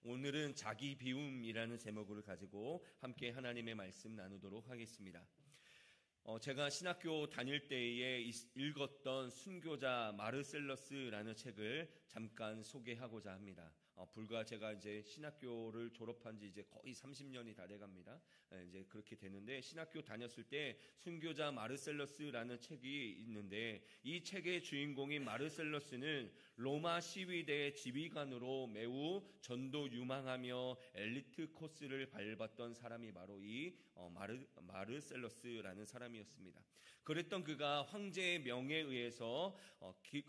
오늘은 자기 비움이라는 제목을 가지고 함께 하나님의 말씀 나누도록 하겠습니다. 제가 신학교 다닐 때에 읽었던 순교자 마르셀러스라는 책을 잠깐 소개하고자 합니다. 불과 제가 이제 신학교를 졸업한 지 이제 거의 30년이 다 돼갑니다. 이제 그렇게 되는데, 신학교 다녔을 때 순교자 마르셀러스라는 책이 있는데, 이 책의 주인공인 마르셀러스는 로마 시위대의 지휘관으로 매우 전도 유망하며 엘리트 코스를 밟았던 사람이 바로 이 마르셀러스라는 사람이었습니다. 그랬던 그가 황제의 명에 의해서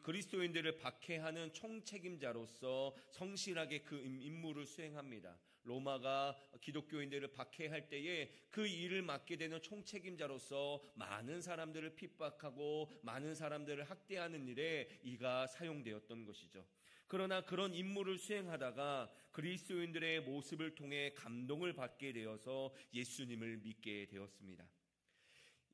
그리스도인들을 박해하는 총책임자로서 성실하게 그 임무를 수행합니다. 로마가 기독교인들을 박해할 때에 그 일을 맡게 되는 총책임자로서 많은 사람들을 핍박하고 많은 사람들을 학대하는 일에 이가 사용되었던 것이죠. 그러나 그런 임무를 수행하다가 그리스도인들의 모습을 통해 감동을 받게 되어서 예수님을 믿게 되었습니다.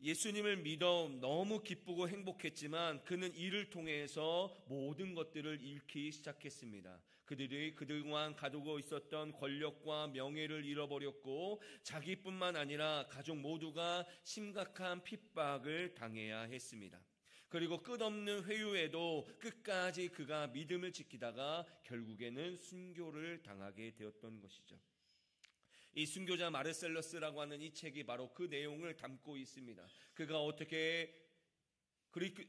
예수님을 믿어 너무 기쁘고 행복했지만 그는 이를 통해서 모든 것들을 잃기 시작했습니다. 그들이 그동안 가지고 있었던 권력과 명예를 잃어버렸고, 자기뿐만 아니라 가족 모두가 심각한 핍박을 당해야 했습니다. 그리고 끝없는 회유에도 끝까지 그가 믿음을 지키다가 결국에는 순교를 당하게 되었던 것이죠. 이 순교자 마르셀러스라고 하는 이 책이 바로 그 내용을 담고 있습니다. 그가 어떻게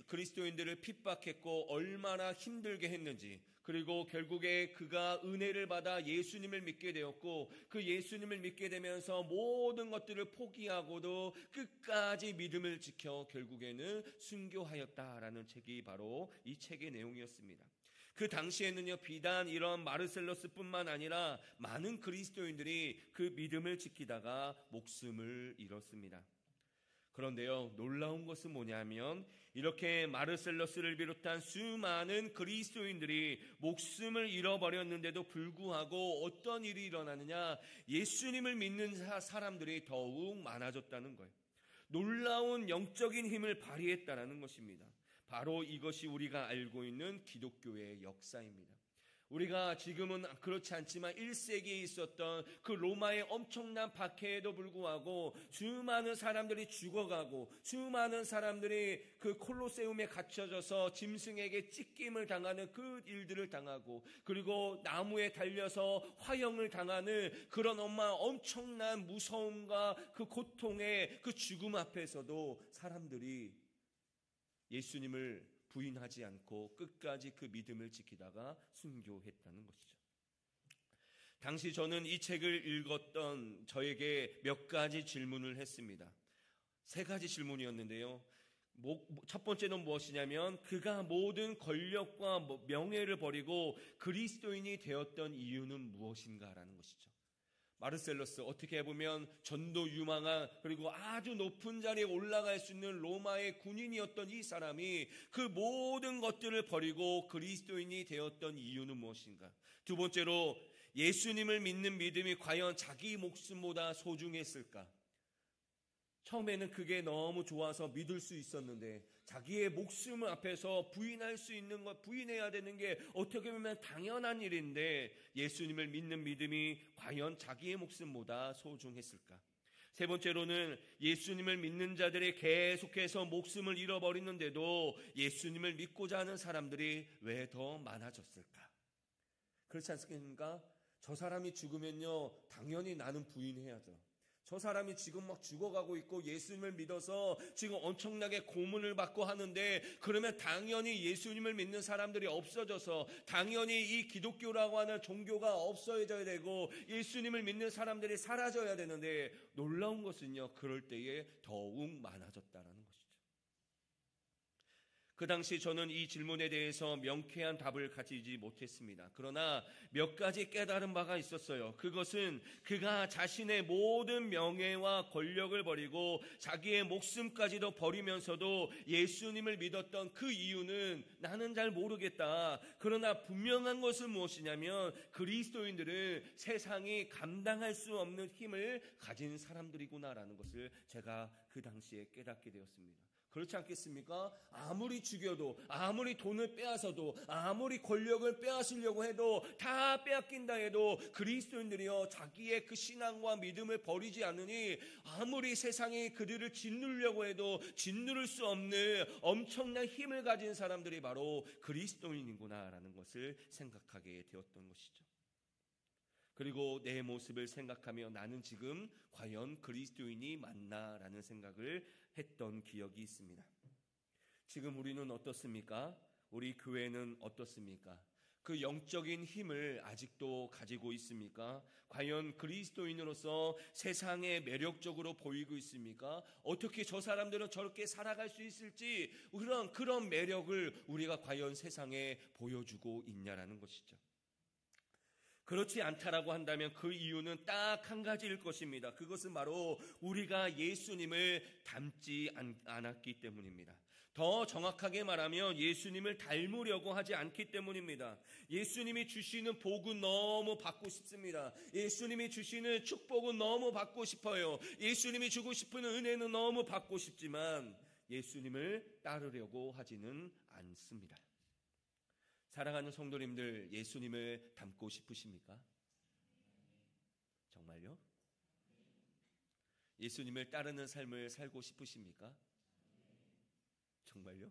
그리스도인들을 핍박했고 얼마나 힘들게 했는지, 그리고 결국에 그가 은혜를 받아 예수님을 믿게 되었고, 그 예수님을 믿게 되면서 모든 것들을 포기하고도 끝까지 믿음을 지켜 결국에는 순교하였다라는 책이 바로 이 책의 내용이었습니다. 그 당시에는요, 비단 이런 마르셀러스뿐만 아니라 많은 그리스도인들이 그 믿음을 지키다가 목숨을 잃었습니다. 그런데요, 놀라운 것은 뭐냐면, 이렇게 마르셀러스를 비롯한 수많은 그리스도인들이 목숨을 잃어버렸는데도 불구하고 어떤 일이 일어나느냐, 예수님을 믿는 사람들이 더욱 많아졌다는 거예요. 놀라운 영적인 힘을 발휘했다는 것입니다. 바로 이것이 우리가 알고 있는 기독교의 역사입니다. 우리가 지금은 그렇지 않지만 1세기에 있었던 그 로마의 엄청난 박해에도 불구하고 수많은 사람들이 죽어가고, 수많은 사람들이 그 콜로세움에 갇혀져서 짐승에게 찢김을 당하는 그 일들을 당하고, 그리고 나무에 달려서 화형을 당하는 그런 엄청난 무서움과 그 고통의 그 죽음 앞에서도 사람들이 예수님을 부인하지 않고 끝까지 그 믿음을 지키다가 순교했다는 것이죠. 당시 저는 이 책을 읽었던 저에게 몇 가지 질문을 했습니다. 3가지 질문이었는데요. 첫 번째는 무엇이냐면, 그가 모든 권력과 명예를 버리고 그리스도인이 되었던 이유는 무엇인가라는 것이죠. 마르셀러스, 어떻게 해보면 전도 유망한, 그리고 아주 높은 자리에 올라갈 수 있는 로마의 군인이었던 이 사람이 그 모든 것들을 버리고 그리스도인이 되었던 이유는 무엇인가? 두 번째로, 예수님을 믿는 믿음이 과연 자기 목숨보다 소중했을까? 처음에는 그게 너무 좋아서 믿을 수 있었는데, 자기의 목숨을 앞에서 부인할 수 있는 것, 부인해야 되는 게 어떻게 보면 당연한 일인데, 예수님을 믿는 믿음이 과연 자기의 목숨보다 소중했을까? 세 번째로는, 예수님을 믿는 자들이 계속해서 목숨을 잃어버리는데도 예수님을 믿고자 하는 사람들이 왜 더 많아졌을까? 그렇지 않습니까? 저 사람이 죽으면요, 당연히 나는 부인해야죠. 저 사람이 지금 막 죽어가고 있고 예수님을 믿어서 지금 엄청나게 고문을 받고 하는데, 그러면 당연히 예수님을 믿는 사람들이 없어져서 당연히 이 기독교라고 하는 종교가 없어져야 되고 예수님을 믿는 사람들이 사라져야 되는데, 놀라운 것은요, 그럴 때에 더욱 많아졌다는 것이죠. 그 당시 저는 이 질문에 대해서 명쾌한 답을 가지지 못했습니다. 그러나 몇 가지 깨달은 바가 있었어요. 그것은 그가 자신의 모든 명예와 권력을 버리고 자기의 목숨까지도 버리면서도 예수님을 믿었던 그 이유는 나는 잘 모르겠다. 그러나 분명한 것은 무엇이냐면, 그리스도인들은 세상이 감당할 수 없는 힘을 가진 사람들이구나라는 것을 제가 그 당시에 깨닫게 되었습니다. 그렇지 않겠습니까? 아무리 죽여도, 아무리 돈을 빼앗아도, 아무리 권력을 빼앗으려고 해도, 다 빼앗긴다 해도 그리스도인들이요, 자기의 그 신앙과 믿음을 버리지 않으니 아무리 세상이 그들을 짓누르려고 해도 짓누를 수 없는 엄청난 힘을 가진 사람들이 바로 그리스도인이구나라는 것을 생각하게 되었던 것이죠. 그리고 내 모습을 생각하며 나는 지금 과연 그리스도인이 맞나라는 생각을 했던 기억이 있습니다. 지금 우리는 어떻습니까? 우리 교회는 어떻습니까? 그 영적인 힘을 아직도 가지고 있습니까? 과연 그리스도인으로서 세상에 매력적으로 보이고 있습니까? 어떻게 저 사람들은 저렇게 살아갈 수 있을지 그런 매력을 우리가 과연 세상에 보여주고 있냐라는 것이죠. 그렇지 않다라고 한다면 그 이유는 딱 한 가지일 것입니다. 그것은 바로 우리가 예수님을 닮지 않았기 때문입니다. 더 정확하게 말하면 예수님을 닮으려고 하지 않기 때문입니다. 예수님이 주시는 복은 너무 받고 싶습니다. 예수님이 주시는 축복은 너무 받고 싶어요. 예수님이 주고 싶은 은혜는 너무 받고 싶지만 예수님을 따르려고 하지는 않습니다. 사랑하는 성도님들, 예수님을 닮고 싶으십니까? 정말요? 예수님을 따르는 삶을 살고 싶으십니까? 정말요?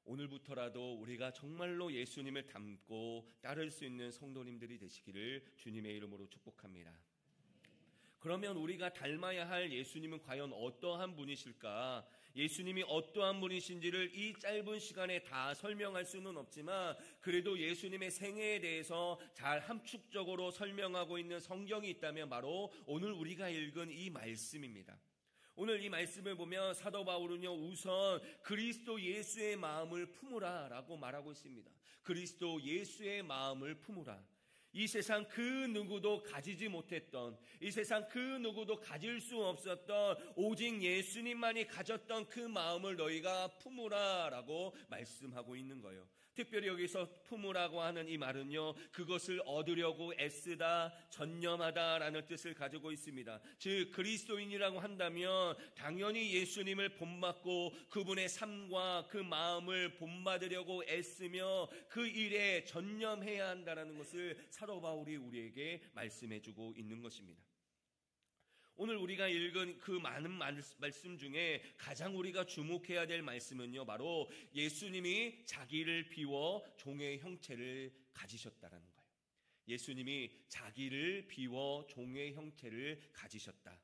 오늘부터라도 우리가 정말로 예수님을 닮고 따를 수 있는 성도님들이 되시기를 주님의 이름으로 축복합니다. 그러면 우리가 닮아야 할 예수님은 과연 어떠한 분이실까? 예수님이 어떠한 분이신지를 이 짧은 시간에 다 설명할 수는 없지만 그래도 예수님의 생애에 대해서 잘 함축적으로 설명하고 있는 성경이 있다면 바로 오늘 우리가 읽은 이 말씀입니다. 오늘 이 말씀을 보면 사도 바울은요, 우선 그리스도 예수의 마음을 품으라 라고 말하고 있습니다. 그리스도 예수의 마음을 품으라. 이 세상 그 누구도 가지지 못했던, 이 세상 그 누구도 가질 수 없었던 오직 예수님만이 가졌던 그 마음을 너희가 품으라 라고 말씀하고 있는 거예요. 특별히 여기서 품으라고 하는 이 말은요, 그것을 얻으려고 애쓰다, 전념하다라는 뜻을 가지고 있습니다. 즉 그리스도인이라고 한다면 당연히 예수님을 본받고 그분의 삶과 그 마음을 본받으려고 애쓰며 그 일에 전념해야 한다는 것을 사도 바울이 우리에게 말씀해주고 있는 것입니다. 오늘 우리가 읽은 그 많은 말씀 중에 가장 우리가 주목해야 될 말씀은요, 바로 예수님이 자기를 비워 종의 형체를 가지셨다라는 거예요. 예수님이 자기를 비워 종의 형체를 가지셨다.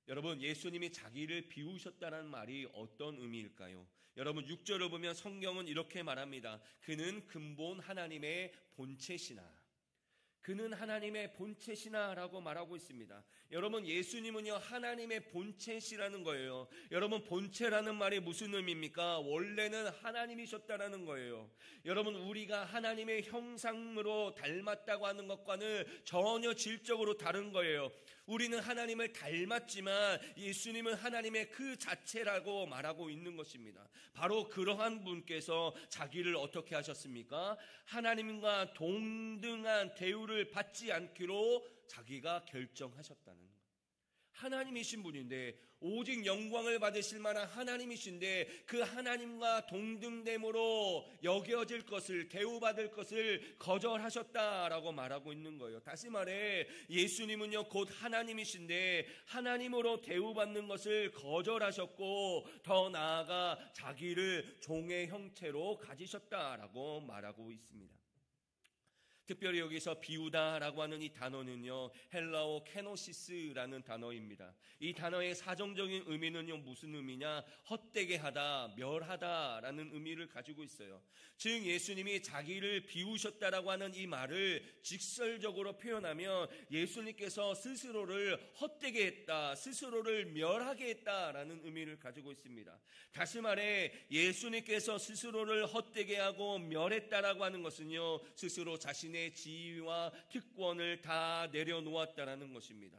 여러분, 예수님이 자기를 비우셨다는 말이 어떤 의미일까요? 여러분, 6절을 보면 성경은 이렇게 말합니다. 그는 근본 하나님의 본체시나. 그는 하나님의 본체시나라고 말하고 있습니다. 여러분, 예수님은요 하나님의 본체시라는 거예요. 여러분, 본체라는 말이 무슨 의미입니까? 원래는 하나님이셨다라는 거예요. 여러분, 우리가 하나님의 형상으로 닮았다고 하는 것과는 전혀 질적으로 다른 거예요. 우리는 하나님을 닮았지만 예수님은 하나님의 그 자체라고 말하고 있는 것입니다. 바로 그러한 분께서 자기를 어떻게 하셨습니까? 하나님과 동등한 대우를 받지 않기로 자기가 결정하셨다는 거예요. 하나님이신 분인데, 오직 영광을 받으실 만한 하나님이신데 그 하나님과 동등됨으로 여겨질 것을, 대우받을 것을 거절하셨다라고 말하고 있는 거예요. 다시 말해 예수님은요 곧 하나님이신데 하나님으로 대우받는 것을 거절하셨고 더 나아가 자기를 종의 형체로 가지셨다라고 말하고 있습니다. 특별히 여기서 비우다라고 하는 이 단어는요, 헬라어 케노시스라는 단어입니다. 이 단어의 사정적인 의미는요, 무슨 의미냐? 헛되게 하다, 멸하다라는 의미를 가지고 있어요. 즉 예수님이 자기를 비우셨다라고 하는 이 말을 직설적으로 표현하면 예수님께서 스스로를 헛되게 했다, 스스로를 멸하게 했다라는 의미를 가지고 있습니다. 다시 말해 예수님께서 스스로를 헛되게 하고 멸했다라고 하는 것은요, 스스로 자신의 지위와 특권을 다 내려놓았다라는 것입니다.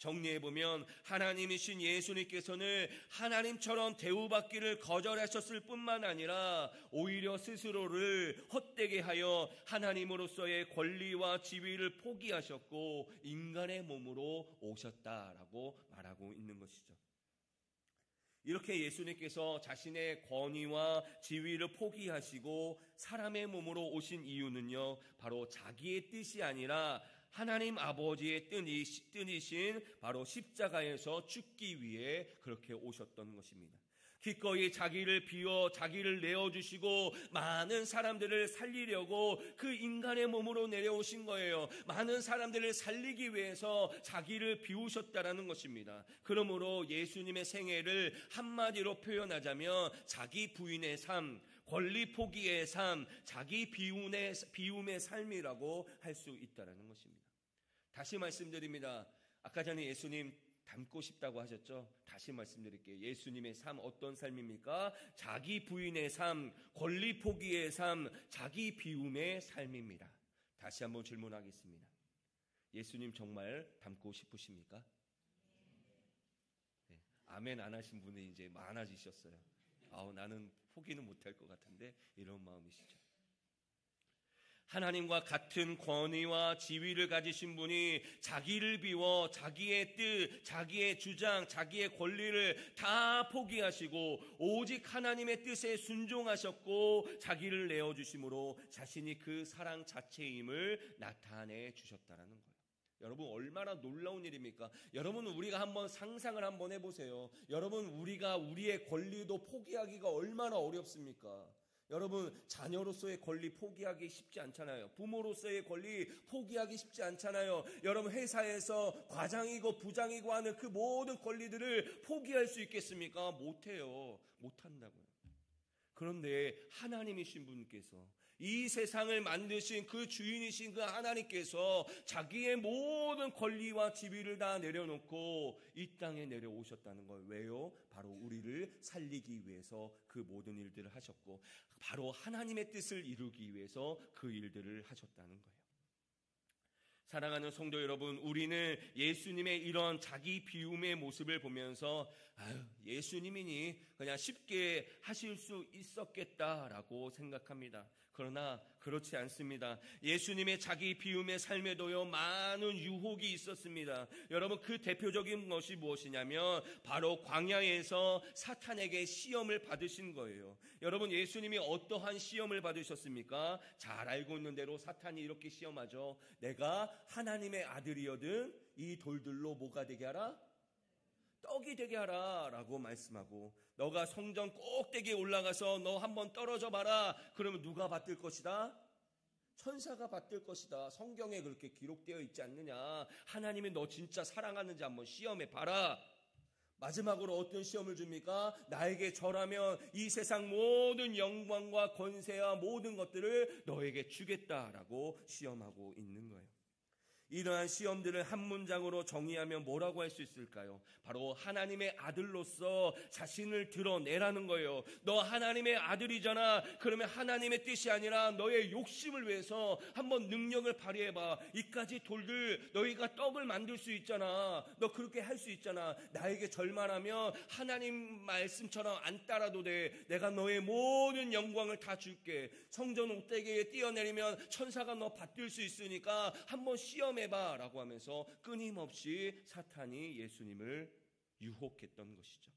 정리해보면 하나님이신 예수님께서는 하나님처럼 대우받기를 거절하셨을 뿐만 아니라 오히려 스스로를 헛되게 하여 하나님으로서의 권리와 지위를 포기하셨고 인간의 몸으로 오셨다라고 말하고 있는 것이죠. 이렇게 예수님께서 자신의 권위와 지위를 포기하시고 사람의 몸으로 오신 이유는요, 바로 자기의 뜻이 아니라 하나님 아버지의 뜻이신 바로 십자가에서 죽기 위해 그렇게 오셨던 것입니다. 기꺼이 자기를 비워 자기를 내어주시고 많은 사람들을 살리려고 그 인간의 몸으로 내려오신 거예요. 많은 사람들을 살리기 위해서 자기를 비우셨다라는 것입니다. 그러므로 예수님의 생애를 한마디로 표현하자면 자기 부인의 삶, 권리 포기의 삶, 자기 비움의 삶이라고 할 수 있다라는 것입니다. 다시 말씀드립니다. 아까 전에 예수님 닮고 싶다고 하셨죠? 다시 말씀드릴게요. 예수님의 삶 어떤 삶입니까? 자기 부인의 삶, 권리 포기의 삶, 자기 비움의 삶입니다. 다시 한번 질문하겠습니다. 예수님 정말 닮고 싶으십니까? 네, 아멘 안 하신 분이 이제 많아지셨어요. 나는 포기는 못할 것 같은데 이런 마음이시죠. 하나님과 같은 권위와 지위를 가지신 분이 자기를 비워 자기의 뜻, 자기의 주장, 자기의 권리를 다 포기하시고 오직 하나님의 뜻에 순종하셨고 자기를 내어주심으로 자신이 그 사랑 자체임을 나타내 주셨다는 거예요. 여러분 얼마나 놀라운 일입니까? 여러분 우리가 한번 상상을 한번 해보세요. 여러분 우리가 우리의 권리도 포기하기가 얼마나 어렵습니까? 여러분 자녀로서의 권리 포기하기 쉽지 않잖아요. 부모로서의 권리 포기하기 쉽지 않잖아요. 여러분 회사에서 과장이고 부장이고 하는 그 모든 권리들을 포기할 수 있겠습니까? 못해요. 못한다고요. 그런데 하나님이신 분께서 이 세상을 만드신 그 주인이신 그 하나님께서 자기의 모든 권리와 지위를 다 내려놓고 이 땅에 내려오셨다는 거예요. 왜요? 바로 우리를 살리기 위해서 그 모든 일들을 하셨고 바로 하나님의 뜻을 이루기 위해서 그 일들을 하셨다는 거예요. 사랑하는 성도 여러분, 우리는 예수님의 이런 자기 비움의 모습을 보면서 예수님이니 그냥 쉽게 하실 수 있었겠다라고 생각합니다. 그러나 그렇지 않습니다. 예수님의 자기 비움의 삶에도요 많은 유혹이 있었습니다. 여러분 그 대표적인 것이 무엇이냐면 바로 광야에서 사탄에게 시험을 받으신 거예요. 여러분 예수님이 어떠한 시험을 받으셨습니까? 잘 알고 있는 대로 사탄이 이렇게 시험하죠. 내가 하나님의 아들이거든 이 돌들로 뭐가 되게 하라? 떡이 되게 하라 라고 말씀하고 너가 성전 꼭대기에 올라가서 너 한번 떨어져 봐라. 그러면 누가 받들 것이다? 천사가 받들 것이다. 성경에 그렇게 기록되어 있지 않느냐. 하나님이 너 진짜 사랑하는지 한번 시험해 봐라. 마지막으로 어떤 시험을 줍니까? 나에게 절하면 이 세상 모든 영광과 권세와 모든 것들을 너에게 주겠다라고 시험하고 있는 거예요. 이러한 시험들을 한 문장으로 정의하면 뭐라고 할 수 있을까요? 바로 하나님의 아들로서 자신을 드러내라는 거예요. 너 하나님의 아들이잖아. 그러면 하나님의 뜻이 아니라 너의 욕심을 위해서 한번 능력을 발휘해봐. 이까지 돌들 너희가 떡을 만들 수 있잖아. 너 그렇게 할 수 있잖아. 나에게 절만하면 하나님 말씀처럼 안 따라도 돼. 내가 너의 모든 영광을 다 줄게. 성전 옥대기에 뛰어내리면 천사가 너 받들 수 있으니까 한번 시험해봐 라고 하면서 끊임없이 사탄이 예수님을 유혹했던 것이죠.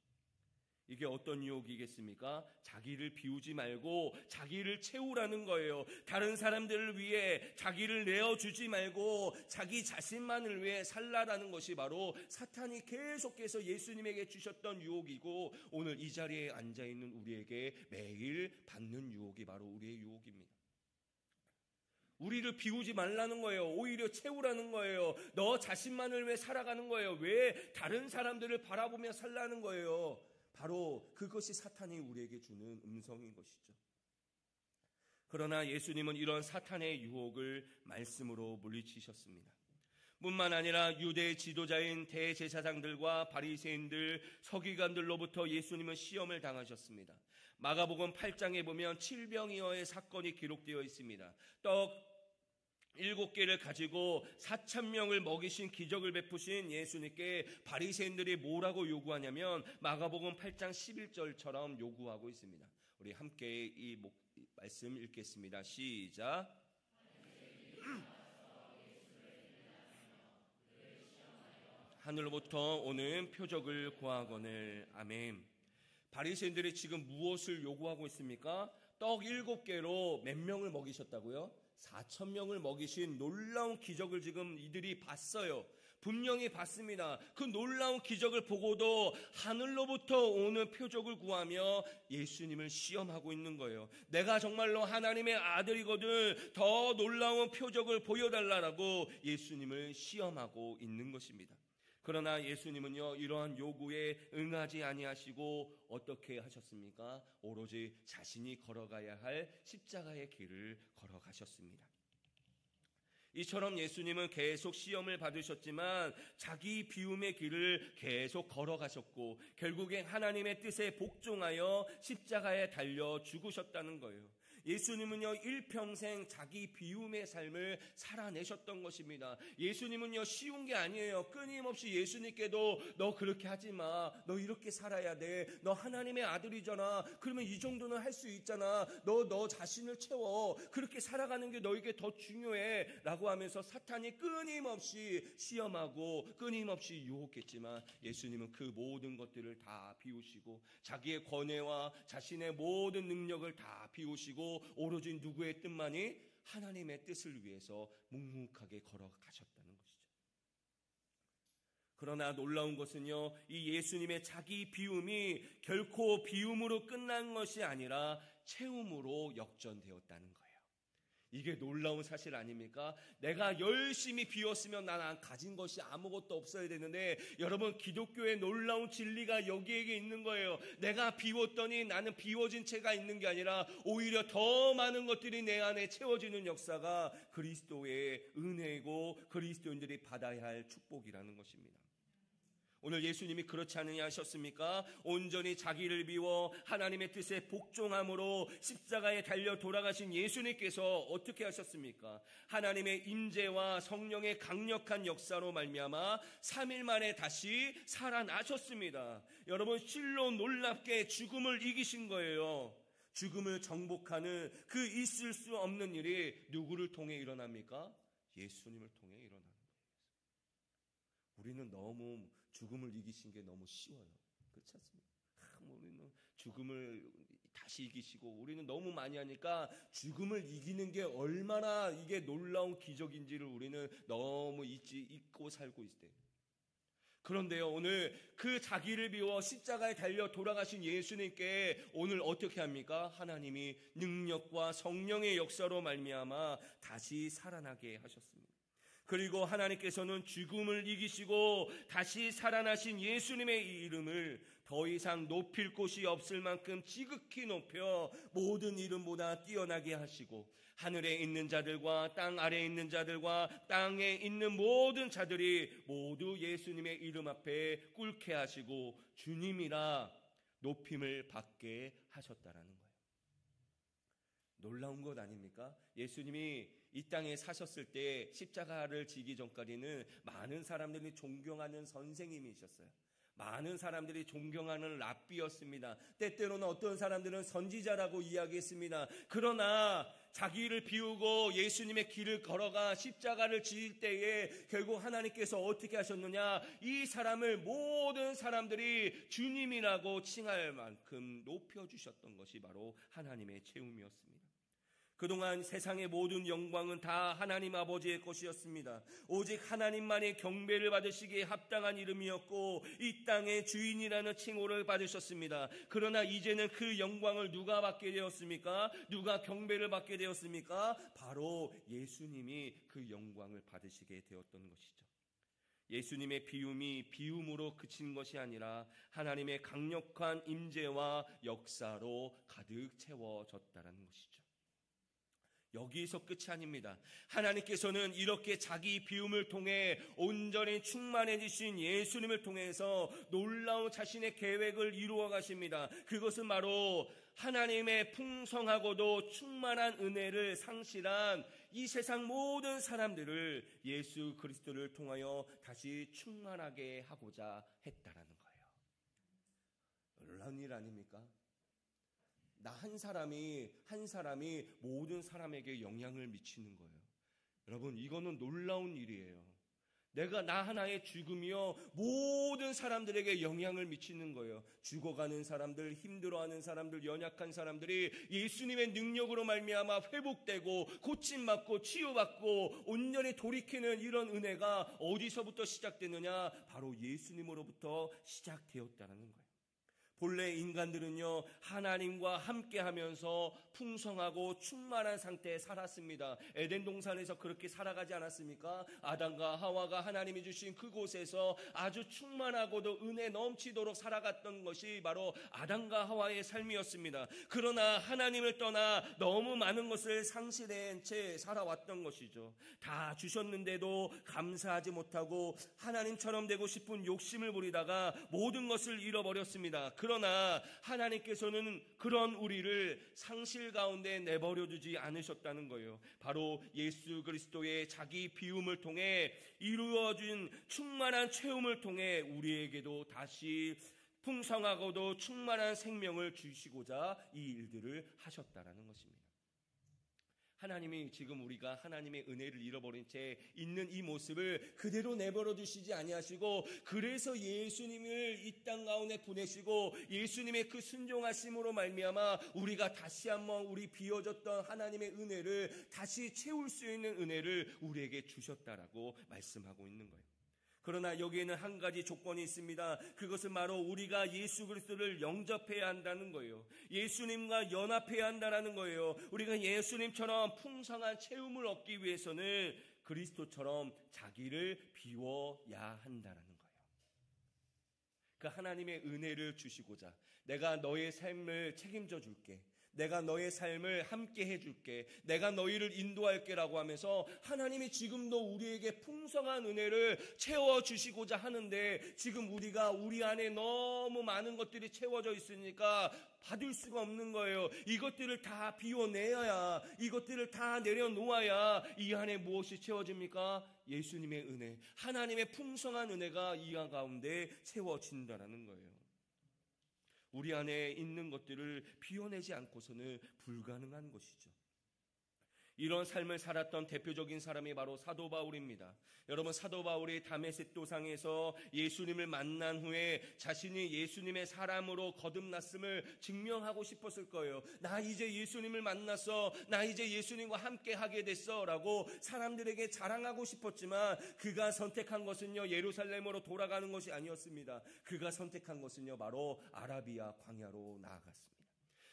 이게 어떤 유혹이겠습니까? 자기를 비우지 말고 자기를 채우라는 거예요. 다른 사람들을 위해 자기를 내어주지 말고 자기 자신만을 위해 살라라는 것이 바로 사탄이 계속해서 예수님에게 주셨던 유혹이고 오늘 이 자리에 앉아있는 우리에게 매일 받는 유혹이 바로 우리의 유혹입니다. 우리를 비우지 말라는 거예요. 오히려 채우라는 거예요. 너 자신만을 위해 살아가는 거예요. 왜 다른 사람들을 바라보며 살라는 거예요. 바로 그것이 사탄이 우리에게 주는 음성인 것이죠. 그러나 예수님은 이런 사탄의 유혹을 말씀으로 물리치셨습니다. 뿐만 아니라 유대 지도자인 대제사장들과 바리새인들, 서기관들로부터 예수님은 시험을 당하셨습니다. 마가복음 8장에 보면 칠병이어의 사건이 기록되어 있습니다. 떡 7개를 가지고 4,000명을 먹이신 기적을 베푸신 예수님께 바리새인들이 뭐라고 요구하냐면 마가복음 8장 11절처럼 요구하고 있습니다. 우리 함께 이 말씀 읽겠습니다. 시작. 하늘로부터 오는 표적을 구하거늘. 아멘. 바리새인들이 지금 무엇을 요구하고 있습니까? 떡 7개로 몇 명을 먹이셨다고요? 4,000명을 먹이신 놀라운 기적을 지금 이들이 봤어요. 분명히 봤습니다. 그 놀라운 기적을 보고도 하늘로부터 오는 표적을 구하며 예수님을 시험하고 있는 거예요. 내가 정말로 하나님의 아들이거든 더 놀라운 표적을 보여달라고 예수님을 시험하고 있는 것입니다. 그러나 예수님은요, 이러한 요구에 응하지 아니하시고 어떻게 하셨습니까? 오로지 자신이 걸어가야 할 십자가의 길을 걸어가셨습니다. 이처럼 예수님은 계속 시험을 받으셨지만 자기 비움의 길을 계속 걸어가셨고 결국엔 하나님의 뜻에 복종하여 십자가에 달려 죽으셨다는 거예요. 예수님은요, 일평생 자기 비움의 삶을 살아내셨던 것입니다. 예수님은요, 쉬운 게 아니에요. 끊임없이 예수님께도 너 그렇게 하지 마. 너 이렇게 살아야 돼. 너 하나님의 아들이잖아. 그러면 이 정도는 할 수 있잖아. 너 자신을 채워. 그렇게 살아가는 게 너에게 더 중요해. 라고 하면서 사탄이 끊임없이 시험하고 끊임없이 유혹했지만 예수님은 그 모든 것들을 다 비우시고 자기의 권위와 자신의 모든 능력을 다 비우시고 오로지 누구의 뜻만이? 하나님의 뜻을 위해서 묵묵하게 걸어가셨다는 것이죠. 그러나 놀라운 것은요, 이 예수님의 자기 비움이 결코 비움으로 끝난 것이 아니라 채움으로 역전되었다는 거예요. 이게 놀라운 사실 아닙니까? 내가 열심히 비웠으면 난 가진 것이 아무것도 없어야 되는데 여러분, 기독교의 놀라운 진리가 여기에 있는 거예요. 내가 비웠더니 나는 비워진 채가 있는 게 아니라 오히려 더 많은 것들이 내 안에 채워지는 역사가 그리스도의 은혜이고 그리스도인들이 받아야 할 축복이라는 것입니다. 오늘 예수님이 그렇지 않으냐 하셨습니까? 온전히 자기를 비워 하나님의 뜻에 복종함으로 십자가에 달려 돌아가신 예수님께서 어떻게 하셨습니까? 하나님의 임재와 성령의 강력한 역사로 말미암아 3일 만에 다시 살아나셨습니다. 여러분, 실로 놀랍게 죽음을 이기신 거예요. 죽음을 정복하는 그 있을 수 없는 일이 누구를 통해 일어납니까? 예수님을 통해 일어나는 거예요. 우리는 너무 죽음을 이기신 게 너무 쉬워요. 그렇지 않습니까? 우리는 죽음을 다시 이기시고 우리는 너무 많이 하니까 죽음을 이기는 게 얼마나 이게 놀라운 기적인지를 우리는 너무 잊고 살고 있어요. 그런데요, 오늘 그 자기를 비워 십자가에 달려 돌아가신 예수님께 오늘 어떻게 합니까? 하나님이 능력과 성령의 역사로 말미암아 다시 살아나게 하셨습니다. 그리고 하나님께서는 죽음을 이기시고 다시 살아나신 예수님의 이 이름을 더 이상 높일 곳이 없을 만큼 지극히 높여 모든 이름보다 뛰어나게 하시고 하늘에 있는 자들과 땅 아래에 있는 자들과 땅에 있는 모든 자들이 모두 예수님의 이름 앞에 꿇게 하시고 주님이라 높임을 받게 하셨다라는 거예요. 놀라운 것 아닙니까? 예수님이 이 땅에 사셨을 때 십자가를 지기 전까지는 많은 사람들이 존경하는 선생님이셨어요. 많은 사람들이 존경하는 랍비였습니다. 때때로는 어떤 사람들은 선지자라고 이야기했습니다. 그러나 자기를 비우고 예수님의 길을 걸어가 십자가를 지을 때에 결국 하나님께서 어떻게 하셨느냐? 이 사람을 모든 사람들이 주님이라고 칭할 만큼 높여주셨던 것이 바로 하나님의 채움이었습니다. 그동안 세상의 모든 영광은 다 하나님 아버지의 것이었습니다. 오직 하나님만이 경배를 받으시기에 합당한 이름이었고 이 땅의 주인이라는 칭호를 받으셨습니다. 그러나 이제는 그 영광을 누가 받게 되었습니까? 누가 경배를 받게 되었습니까? 바로 예수님이 그 영광을 받으시게 되었던 것이죠. 예수님의 비움이 비움으로 그친 것이 아니라 하나님의 강력한 임재와 역사로 가득 채워졌다는 것이죠. 여기서 끝이 아닙니다. 하나님께서는 이렇게 자기 비움을 통해 온전히 충만해지신 예수님을 통해서 놀라운 자신의 계획을 이루어 가십니다. 그것은 바로 하나님의 풍성하고도 충만한 은혜를 상실한 이 세상 모든 사람들을 예수 그리스도를 통하여 다시 충만하게 하고자 했다라는 거예요. 놀라운 일 아닙니까? 나 한 사람이 모든 사람에게 영향을 미치는 거예요. 여러분, 이거는 놀라운 일이에요. 나 하나의 죽음이요 모든 사람들에게 영향을 미치는 거예요. 죽어가는 사람들, 힘들어하는 사람들, 연약한 사람들이 예수님의 능력으로 말미암아 회복되고 고침받고 치유받고 온전히 돌이키는 이런 은혜가 어디서부터 시작되느냐? 바로 예수님으로부터 시작되었다는 거예요. 본래 인간들은요 하나님과 함께하면서 풍성하고 충만한 상태에 살았습니다. 에덴 동산에서 그렇게 살아가지 않았습니까? 아담과 하와가 하나님이 주신 그곳에서 아주 충만하고도 은혜 넘치도록 살아갔던 것이 바로 아담과 하와의 삶이었습니다. 그러나 하나님을 떠나 너무 많은 것을 상실한 채 살아왔던 것이죠. 다 주셨는데도 감사하지 못하고 하나님처럼 되고 싶은 욕심을 부리다가 모든 것을 잃어버렸습니다. 그러나 하나님께서는 그런 우리를 상실 가운데 내버려 두지 않으셨다는 거예요. 바로 예수 그리스도의 자기 비움을 통해 이루어진 충만한 체험을 통해 우리에게도 다시 풍성하고도 충만한 생명을 주시고자 이 일들을 하셨다라는 것입니다. 하나님이 지금 우리가 하나님의 은혜를 잃어버린 채 있는 이 모습을 그대로 내버려 두시지 아니하시고, 그래서 예수님을 이 땅 가운데 보내시고 예수님의 그 순종하심으로 말미암아 우리가 다시 한번 우리 비워졌던 하나님의 은혜를 다시 채울 수 있는 은혜를 우리에게 주셨다라고 말씀하고 있는 거예요. 그러나 여기에는 한 가지 조건이 있습니다. 그것은 바로 우리가 예수 그리스도를 영접해야 한다는 거예요. 예수님과 연합해야 한다는 거예요. 우리가 예수님처럼 풍성한 체험을 얻기 위해서는 그리스도처럼 자기를 비워야 한다는 거예요. 그 하나님의 은혜를 주시고자 내가 너의 삶을 책임져 줄게, 내가 너의 삶을 함께 해줄게, 내가 너희를 인도할게라고 하면서 하나님이 지금도 우리에게 풍성한 은혜를 채워주시고자 하는데, 지금 우리 안에 너무 많은 것들이 채워져 있으니까 받을 수가 없는 거예요. 이것들을 다 비워내야, 이것들을 다 내려놓아야 이 안에 무엇이 채워집니까? 예수님의 은혜, 하나님의 풍성한 은혜가 이 안 가운데 채워진다는 거예요. 우리 안에 있는 것들을 비워내지 않고서는 불가능한 것이죠. 이런 삶을 살았던 대표적인 사람이 바로 사도 바울입니다. 여러분, 사도 바울이 다메섹 도상에서 예수님을 만난 후에 자신이 예수님의 사람으로 거듭났음을 증명하고 싶었을 거예요. 나 이제 예수님을 만났어, 나 이제 예수님과 함께 하게 됐어 라고 사람들에게 자랑하고 싶었지만, 그가 선택한 것은요 예루살렘으로 돌아가는 것이 아니었습니다. 그가 선택한 것은요 바로 아라비아 광야로 나아갔습니다.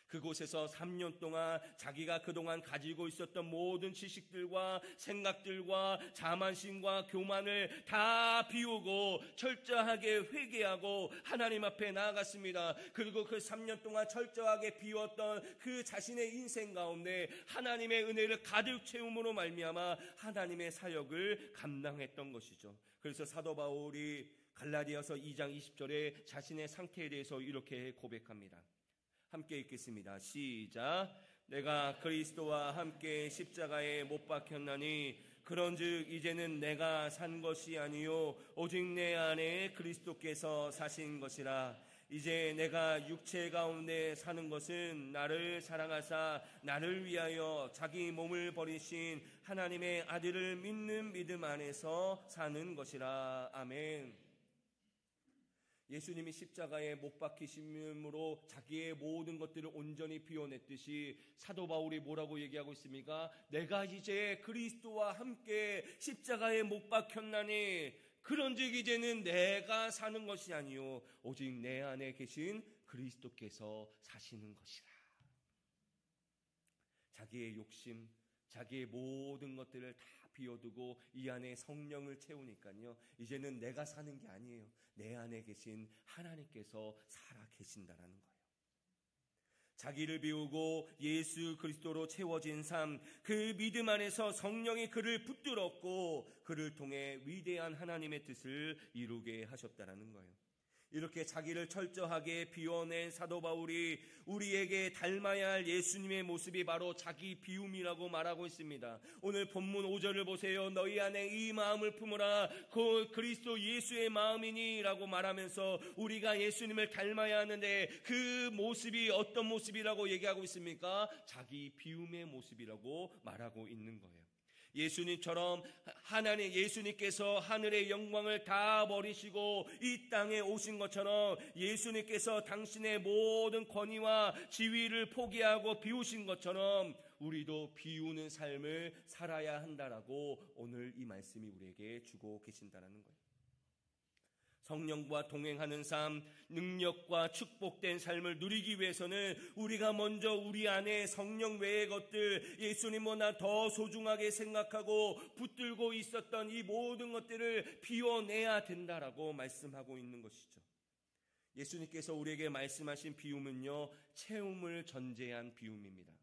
그곳에서 3년 동안 자기가 그동안 가지고 있었던 모든 지식들과 생각들과 자만심과 교만을 다 비우고 철저하게 회개하고 하나님 앞에 나아갔습니다. 그리고 그 3년 동안 철저하게 비웠던 그 자신의 인생 가운데 하나님의 은혜를 가득 채움으로 말미암아 하나님의 사역을 감당했던 것이죠. 그래서 사도 바울이 갈라디아서 2장 20절에 자신의 상태에 대해서 이렇게 고백합니다. 함께 읽겠습니다. 시작. 내가 그리스도와 함께 십자가에 못 박혔나니 그런즉 이제는 내가 산 것이 아니요 오직 내 안에 그리스도께서 사신 것이라. 이제 내가 육체 가운데 사는 것은 나를 사랑하사 나를 위하여 자기 몸을 버리신 하나님의 아들을 믿는 믿음 안에서 사는 것이라. 아멘. 예수님이 십자가에 못 박히심으로 자기의 모든 것들을 온전히 비워냈듯이 사도 바울이 뭐라고 얘기하고 있습니까? 내가 이제 그리스도와 함께 십자가에 못 박혔나니 그런즉 이제는 내가 사는 것이 아니요 오직 내 안에 계신 그리스도께서 사시는 것이라. 자기의 욕심, 자기의 모든 것들을 다 비워두고 이 안에 성령을 채우니까요 이제는 내가 사는 게 아니에요. 내 안에 계신 하나님께서 살아 계신다라는 거예요. 자기를 비우고 예수 그리스도로 채워진 삶, 그 믿음 안에서 성령이 그를 붙들었고 그를 통해 위대한 하나님의 뜻을 이루게 하셨다는 거예요. 이렇게 자기를 철저하게 비워낸 사도 바울이 우리에게 닮아야 할 예수님의 모습이 바로 자기 비움이라고 말하고 있습니다. 오늘 본문 5절을 보세요. 너희 안에 이 마음을 품으라. 그 그리스도 예수의 마음이니 라고 말하면서 우리가 예수님을 닮아야 하는데 그 모습이 어떤 모습이라고 얘기하고 있습니까? 자기 비움의 모습이라고 말하고 있는 거예요. 예수님처럼 예수님께서 하늘의 영광을 다 버리시고 이 땅에 오신 것처럼 예수님께서 당신의 모든 권위와 지위를 포기하고 비우신 것처럼 우리도 비우는 삶을 살아야 한다라고 오늘 이 말씀이 우리에게 주고 계신다는 거예요. 성령과 동행하는 삶, 능력과 축복된 삶을 누리기 위해서는 우리가 먼저 우리 안에 성령 외의 것들, 예수님보다 더 소중하게 생각하고 붙들고 있었던 이 모든 것들을 비워내야 된다라고 말씀하고 있는 것이죠. 예수님께서 우리에게 말씀하신 비움은요, 채움을 전제한 비움입니다.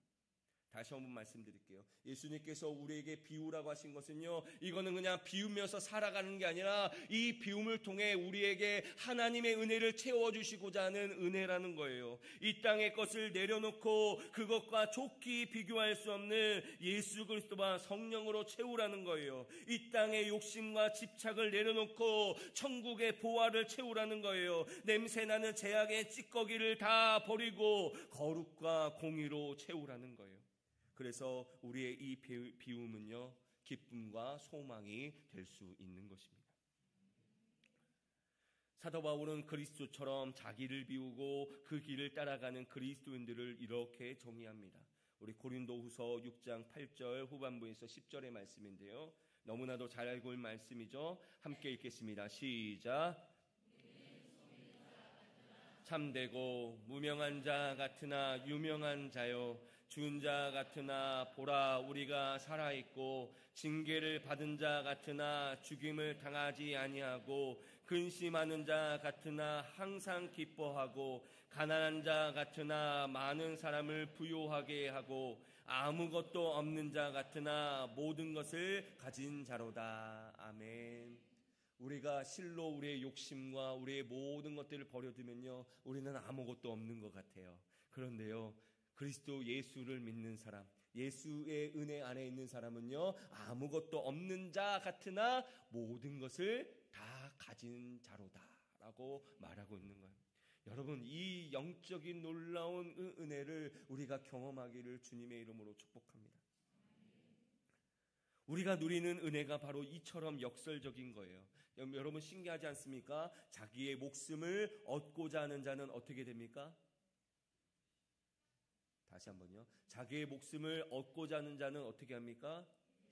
다시 한번 말씀드릴게요. 예수님께서 우리에게 비우라고 하신 것은요, 이거는 그냥 비우면서 살아가는 게 아니라 이 비움을 통해 우리에게 하나님의 은혜를 채워주시고자 하는 은혜라는 거예요. 이 땅의 것을 내려놓고 그것과 좋게 비교할 수 없는 예수 그리스도와 성령으로 채우라는 거예요. 이 땅의 욕심과 집착을 내려놓고 천국의 보화를 채우라는 거예요. 냄새나는 제약의 찌꺼기를 다 버리고 거룩과 공의로 채우라는 거예요. 그래서 우리의 이 비움은요, 기쁨과 소망이 될 수 있는 것입니다. 사도 바울은 그리스도처럼 자기를 비우고 그 길을 따라가는 그리스도인들을 이렇게 정의합니다. 우리 고린도후서 6장 8절 후반부에서 10절의 말씀인데요, 너무나도 잘 알고 있는 말씀이죠. 함께 읽겠습니다. 시작. 참되고 무명한 자 같으나 유명한 자요, 죽은 자 같으나 보라 우리가 살아있고, 징계를 받은 자 같으나 죽임을 당하지 아니하고, 근심하는 자 같으나 항상 기뻐하고, 가난한 자 같으나 많은 사람을 부요하게 하고, 아무것도 없는 자 같으나 모든 것을 가진 자로다. 아멘. 우리가 실로 우리의 욕심과 우리의 모든 것들을 버려두면요, 우리는 아무것도 없는 것 같아요. 그런데요, 그리스도 예수를 믿는 사람, 예수의 은혜 안에 있는 사람은요, 아무것도 없는 자 같으나 모든 것을 다 가진 자로다 라고 말하고 있는 거예요. 여러분, 이 영적인 놀라운 은혜를 우리가 경험하기를 주님의 이름으로 축복합니다. 우리가 누리는 은혜가 바로 이처럼 역설적인 거예요. 여러분, 신기하지 않습니까? 자기의 목숨을 얻고자 하는 자는 어떻게 됩니까? 다시 한번요. 자기의 목숨을 얻고자 하는 자는 어떻게 합니까?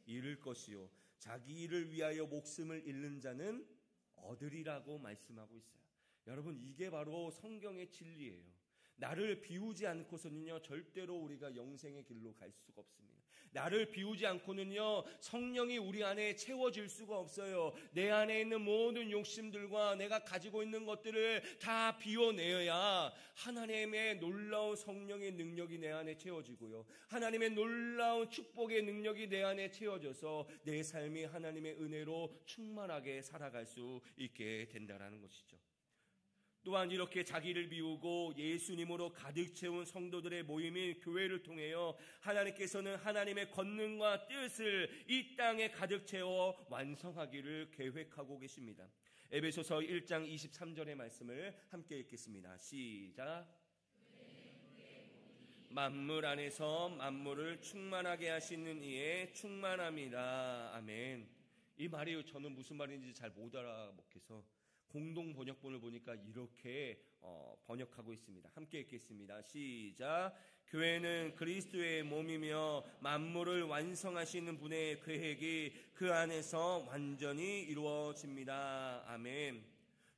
잃을 것이요, 자기 일을 위하여 목숨을 잃는 자는 얻으리라고 말씀하고 있어요. 여러분, 이게 바로 성경의 진리예요. 나를 비우지 않고서는요, 절대로 우리가 영생의 길로 갈 수가 없습니다. 나를 비우지 않고는요, 성령이 우리 안에 채워질 수가 없어요. 내 안에 있는 모든 욕심들과 내가 가지고 있는 것들을 다 비워내어야 하나님의 놀라운 성령의 능력이 내 안에 채워지고요, 하나님의 놀라운 축복의 능력이 내 안에 채워져서 내 삶이 하나님의 은혜로 충만하게 살아갈 수 있게 된다는 것이죠. 또한 이렇게 자기를 비우고 예수님으로 가득 채운 성도들의 모임인 교회를 통하여 하나님께서는 하나님의 권능과 뜻을 이 땅에 가득 채워 완성하기를 계획하고 계십니다. 에베소서 1장 23절의 말씀을 함께 읽겠습니다. 시작. 만물 안에서 만물을 충만하게 하시는 이에 충만합니다. 아멘. 이 말이 저는 무슨 말인지 잘 못 알아먹겠어. 공동 번역본을 보니까 이렇게 번역하고 있습니다. 함께 읽겠습니다. 시작. 교회는 그리스도의 몸이며 만물을 완성하시는 분의 계획이 그 안에서 완전히 이루어집니다. 아멘.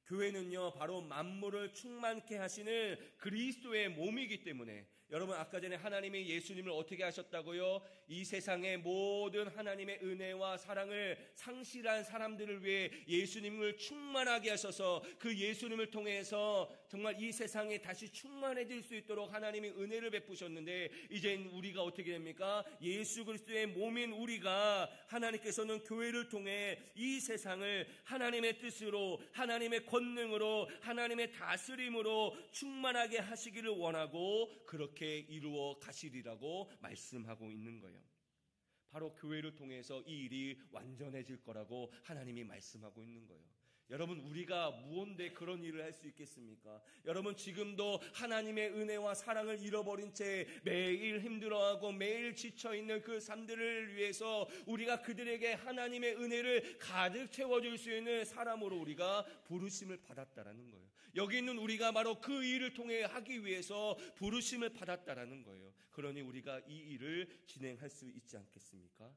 교회는요, 바로 만물을 충만케 하시는 그리스도의 몸이기 때문에, 여러분, 아까 전에 하나님이 예수님을 어떻게 하셨다고요? 이 세상의 모든 하나님의 은혜와 사랑을 상실한 사람들을 위해 예수님을 충만하게 하셔서 그 예수님을 통해서 정말 이 세상에 다시 충만해질 수 있도록 하나님이 은혜를 베푸셨는데 이젠 우리가 어떻게 됩니까? 예수 그리스도의 몸인 우리가 하나님께서는 교회를 통해 이 세상을 하나님의 뜻으로, 하나님의 권능으로, 하나님의 다스림으로 충만하게 하시기를 원하고 그렇게 이루어 가시리라고 말씀하고 있는 거예요. 바로 교회를 통해서 이 일이 완전해질 거라고 하나님이 말씀하고 있는 거예요. 여러분, 우리가 무언데 그런 일을 할 수 있겠습니까? 여러분, 지금도 하나님의 은혜와 사랑을 잃어버린 채 매일 힘들어하고 매일 지쳐있는 그 삶들을 위해서 우리가 그들에게 하나님의 은혜를 가득 채워줄 수 있는 사람으로 우리가 부르심을 받았다라는 거예요. 여기 있는 우리가 바로 그 일을 통해 하기 위해서 부르심을 받았다라는 거예요. 그러니 우리가 이 일을 진행할 수 있지 않겠습니까?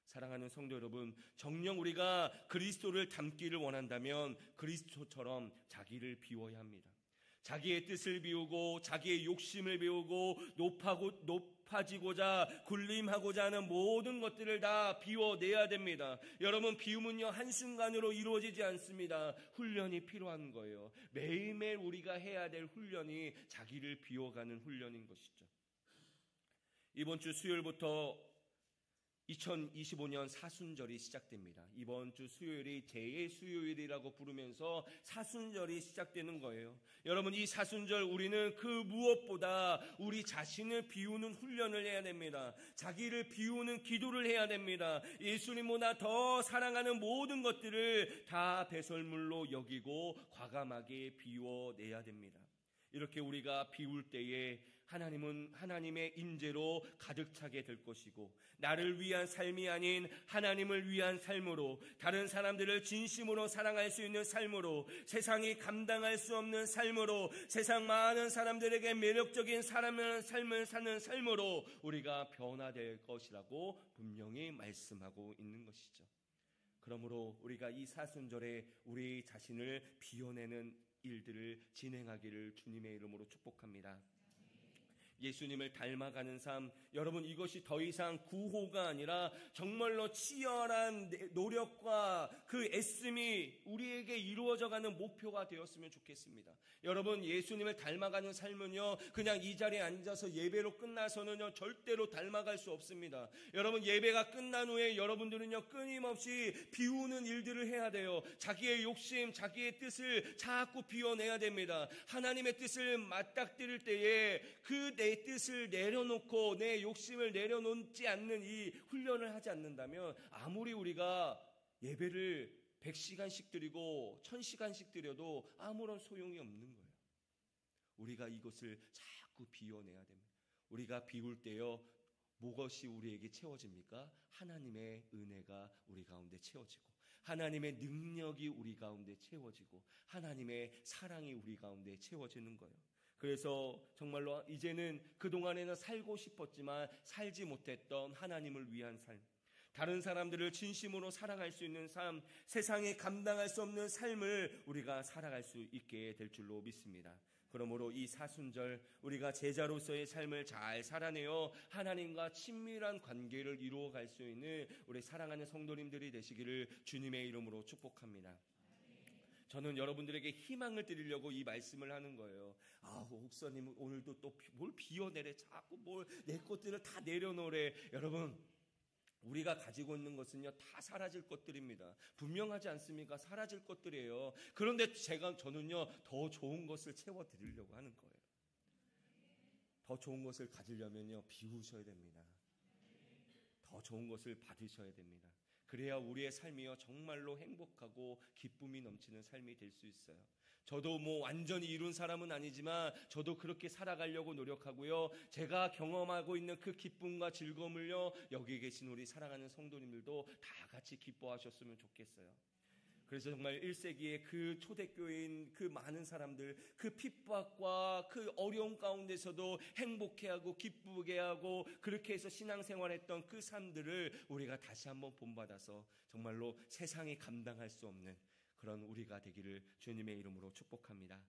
사랑하는 성도 여러분, 정녕 우리가 그리스도를 닮기를 원한다면 그리스도처럼 자기를 비워야 합니다. 자기의 뜻을 비우고 자기의 욕심을 비우고 높아지고자 군림하고자 하는 모든 것들을 다 비워내야 됩니다. 여러분, 비움은요 한순간으로 이루어지지 않습니다. 훈련이 필요한 거예요. 매일매일 우리가 해야 될 훈련이 자기를 비워가는 훈련인 것이죠. 이번 주 수요일부터 2025년 사순절이 시작됩니다. 이번 주 수요일이 제2의 수요일이라고 부르면서 사순절이 시작되는 거예요. 여러분, 이 사순절 우리는 그 무엇보다 우리 자신을 비우는 훈련을 해야 됩니다. 자기를 비우는 기도를 해야 됩니다. 예수님보다 더 사랑하는 모든 것들을 다 배설물로 여기고 과감하게 비워내야 됩니다. 이렇게 우리가 비울 때에 하나님은 하나님의 인재로 가득 차게 될 것이고 나를 위한 삶이 아닌 하나님을 위한 삶으로, 다른 사람들을 진심으로 사랑할 수 있는 삶으로, 세상이 감당할 수 없는 삶으로, 세상 많은 사람들에게 매력적인 삶을 사는 삶으로 우리가 변화될 것이라고 분명히 말씀하고 있는 것이죠. 그러므로 우리가 이 사순절에 우리 자신을 비워내는 일들을 진행하기를 주님의 이름으로 축복합니다. 예수님을 닮아가는 삶, 여러분, 이것이 더 이상 구호가 아니라 정말로 치열한 노력과 그 애씀이 우리에게 이루어져가는 목표가 되었으면 좋겠습니다. 여러분, 예수님을 닮아가는 삶은요 그냥 이 자리에 앉아서 예배로 끝나서는요 절대로 닮아갈 수 없습니다. 여러분, 예배가 끝난 후에 여러분들은요 끊임없이 비우는 일들을 해야 돼요. 자기의 욕심, 자기의 뜻을 자꾸 비워내야 됩니다. 하나님의 뜻을 맞닥뜨릴 때에 그 내 뜻을 내려놓고 내 욕심을 내려놓지 않는 이 훈련을 하지 않는다면 아무리 우리가 예배를 100시간씩 드리고 1000시간씩 드려도 아무런 소용이 없는 거예요. 우리가 이것을 자꾸 비워내야 됩니다. 우리가 비울 때요 무엇이 우리에게 채워집니까? 하나님의 은혜가 우리 가운데 채워지고 하나님의 능력이 우리 가운데 채워지고 하나님의 사랑이 우리 가운데 채워지는 거예요. 그래서 정말로 이제는 그동안에는 살고 싶었지만 살지 못했던 하나님을 위한 삶, 다른 사람들을 진심으로 사랑할 수 있는 삶, 세상에 감당할 수 없는 삶을 우리가 살아갈 수 있게 될 줄로 믿습니다. 그러므로 이 사순절 우리가 제자로서의 삶을 잘 살아내어 하나님과 친밀한 관계를 이루어갈 수 있는 우리 사랑하는 성도님들이 되시기를 주님의 이름으로 축복합니다. 저는 여러분들에게 희망을 드리려고 이 말씀을 하는 거예요. 목사님 오늘도 또 뭘 비워내래, 자꾸 뭘 내 것들을 다 내려놓으래. 여러분, 우리가 가지고 있는 것은요 다 사라질 것들입니다. 분명하지 않습니까? 사라질 것들이에요. 그런데 저는요 더 좋은 것을 채워드리려고 하는 거예요. 더 좋은 것을 가지려면요 비우셔야 됩니다. 더 좋은 것을 받으셔야 됩니다. 그래야 우리의 삶이요 정말로 행복하고 기쁨이 넘치는 삶이 될 수 있어요. 저도 완전히 이룬 사람은 아니지만 저도 그렇게 살아가려고 노력하고요. 제가 경험하고 있는 그 기쁨과 즐거움을요 여기 계신 우리 사랑하는 성도님들도 다 같이 기뻐하셨으면 좋겠어요. 그래서 정말 1세기의 그 초대교회인 그 많은 사람들, 그 핍박과 그 어려움 가운데서도 행복해하고 기쁘게 하고 그렇게 해서 신앙생활했던 그 삶들을 우리가 다시 한번 본받아서 정말로 세상이 감당할 수 없는 그런 우리가 되기를 주님의 이름으로 축복합니다.